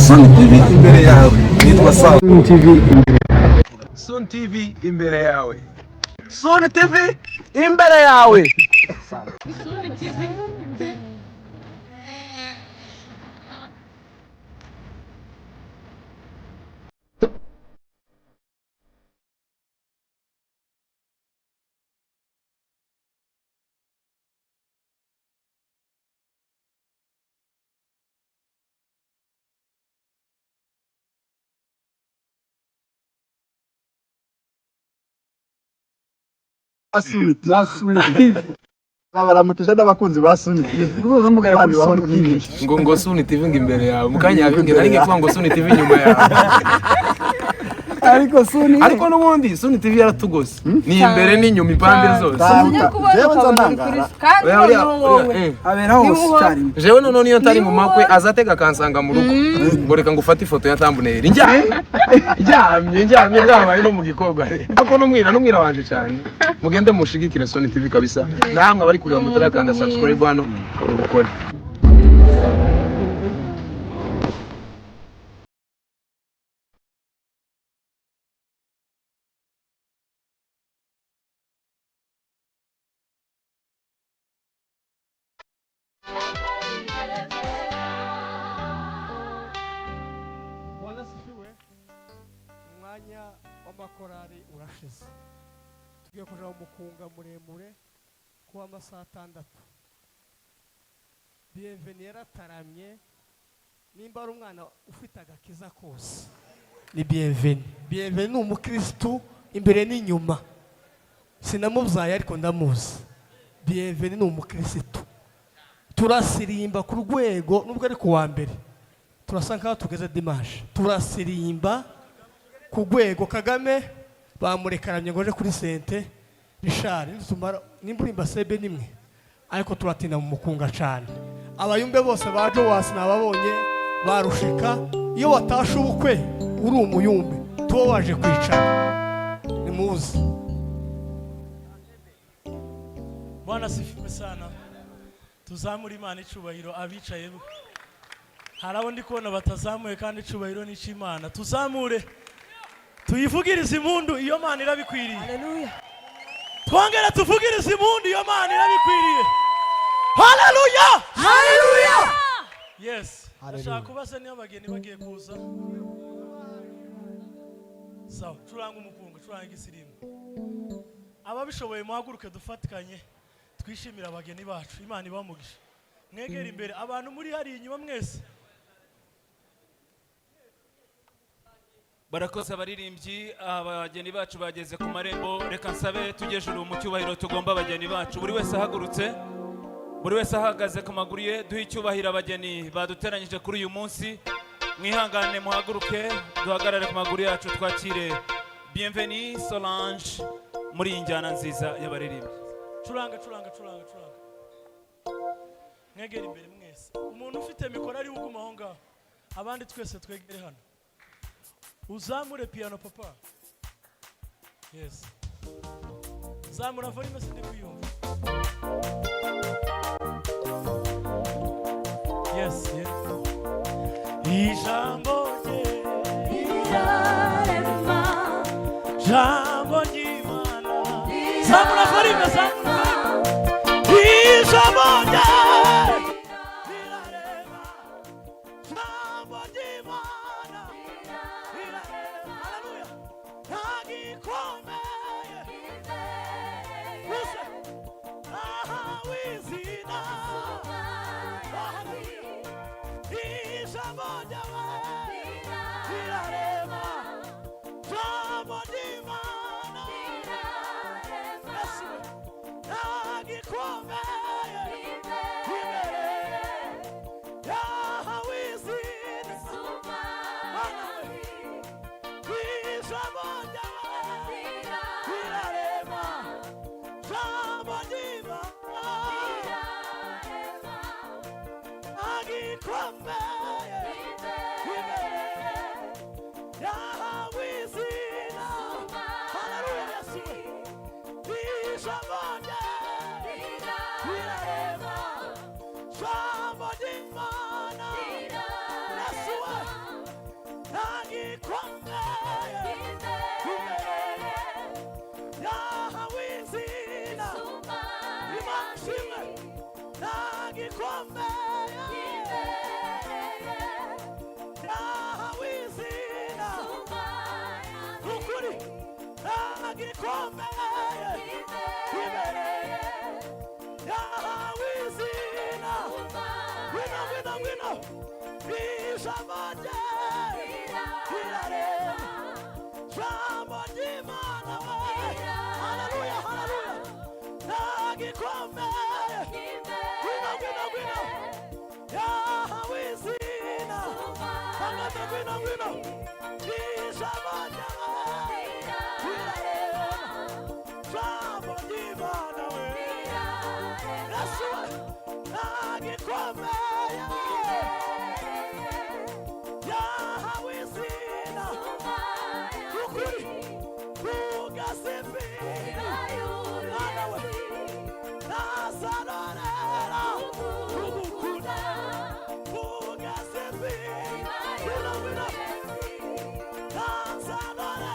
Sun TV imbere yawe nitwa Sun TV imbere. Sun TV imbere yawe. Sun TV imbere yawe. Sun TV. Baramutije n'abakunzi ba Sun TV. Ngo Sun TV imbere yawe. Mukanya yabingira ari ngiye ngo Sun TV nyuma yawe. Ariko n'ubundi Sun TV yaratugose. Ni imbere n'inyuma impande zose. Jewe nzanangara. Abera hose cyari. Jewe none niyo tari mu makwe azatega kansanga mu rugo. Ngo reka ngufate ifoto ya thumbnail. Njyamye ngabaye no mu gikorwa. Ako numwira wanje cyane. Mugende mushigikire Sun TV kabisa. Namwe bari kureba mutarakanda subscribe hano ubukwe. Umwanya w'amakorari urashize. Tugiye kuja mu mukunga muremure kuwa amasaha 6. Bienvenue yarataramye. Nimba ari umwana ufite agakiza kose ni Bienvenue. Bienvenue ni umukristo imbere n'inyuma. Sinamubyaye ariko ndamuzi. Bienvenue ni umukristo. Turasirimba ku rwego nubwo ari kuwa mbere. Turasa nkaho tugeze dimanche. Turasirimba ku rwego Kagame bamurekaranye ngo aje kuri sente Richard nimburimba sebe nimwe ariko turatinda mu mukunga cyane. Abayumbe bose baje wasi nababonye barushika iyo watashe ubukwe uri umuyumbe tuwo waje kwicara ni muzi. Bwana sifiwe sana. Tuzamura Imana icubahiro abicaye. Harabo ndi kubona batazamuye kandi icubahiro ni cy'Imana. Tuzamure tuyivugirize impundu iyo Mana irabikwiriye. Haleluya. Twongera tuvugirize impundu iyo Mana irabikwiriye. Haleluya. Haleluya. Yes. Ashaka kubaza niyo bageni bagiye kuza. Sawa, curanga umukungu, curanga isirimu. Ababishoboye muhaguruke dufatikanye twishimira abageni bacu. Imana ibamugisha. Mwegera imbere abantu muri hari inyuma mwese. Barakoze abaririmbyi, abageni bacu bageze ku marembo. Reka nsabe tugejuru mu cyubahiro tugomba abageni bacu. Buri wese ahagurutse, buri wese ahagaze ku maguru ye. Duhe icyubahiro abageni baduteranyije kuri uyu munsi. Mwihangane muhaguruke, duhagarare ku maguru yacu twakire Bienvenue Solange muri injyana nziza y'abaririmbyi. Curanga. Mwegera imbere mwese. Umuntu ufite mikoro ari uguma aho ngaho. Abandi twese twegere hano. Uzamure piano papa. Yes. Zamura volume sindi kuyumva. Yes. Ijambo ry'Imana. Zamura volume, zamura. Ijambo ijambo ryawe rirarema ijambo ry'Imana Yesu nagikomeye imbere yawe izina Mana we ijambo ryawe rirarema ijambo ry'Imana nagikomeye imbere yawe izina Hallelujah Yesu ijambo ryawe rirarema ijambo ry'Imana Yesu nagikomeye imbere yawe izina imashimwe nagikomeye yawe izina ukuri nagikomeye imbere yawe izina wino ijambo ryawe rirarema ijambo ry'Imana haleluya nagikomeye wino yawe izina hangate wino ijambo ryawe rirarema ijambo ry'Imana Yesu nagikomeye yawe izina ukuri kugasifira Mana we nazarorera ubukunda kugasifira nazarorera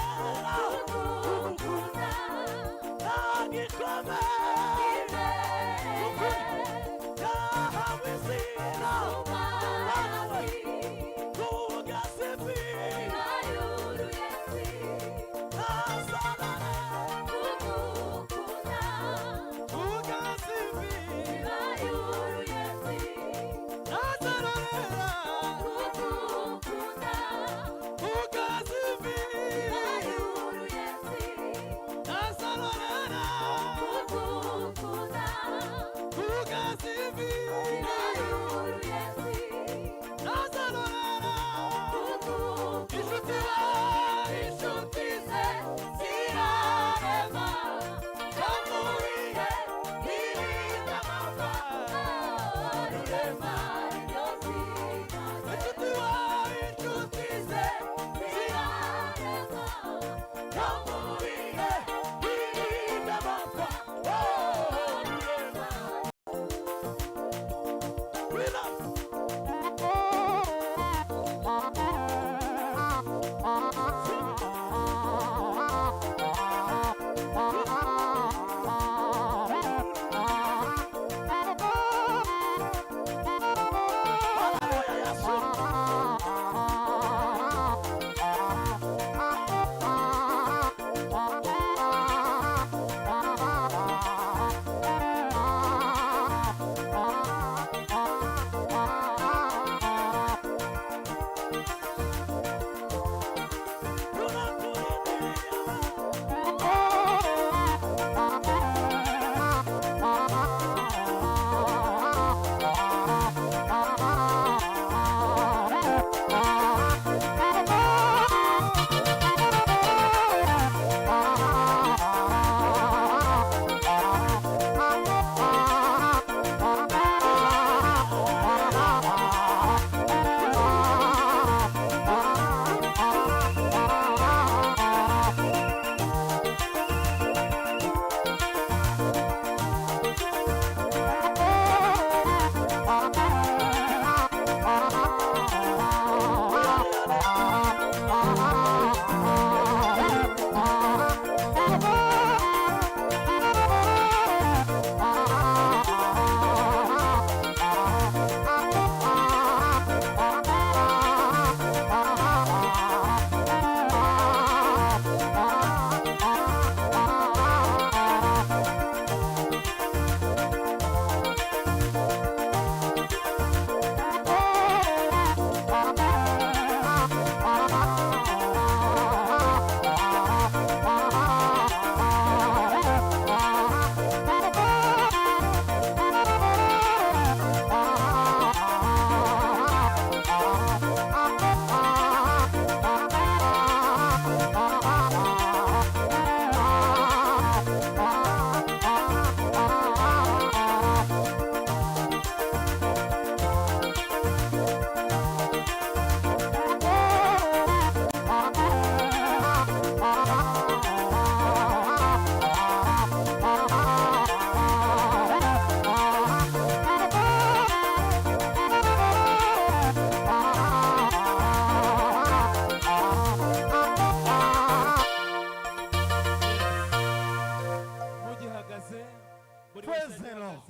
Kwezero.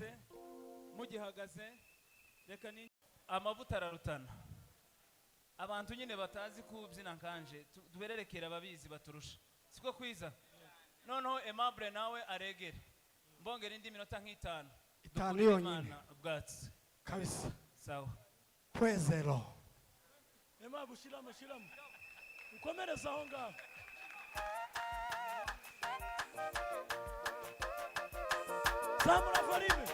mugihagaze reka ni amavuta ararutana abantu nyine batazi kubyina nkanje dubererekera ababizi baturusha siko kwiza noneho Aimable nawe aregere mbongera indi minota nk'itanu itanu yonyine bwatsi kabisa sawa Kwezero Aimable shiramo ukomereza aho ngaho zamura volume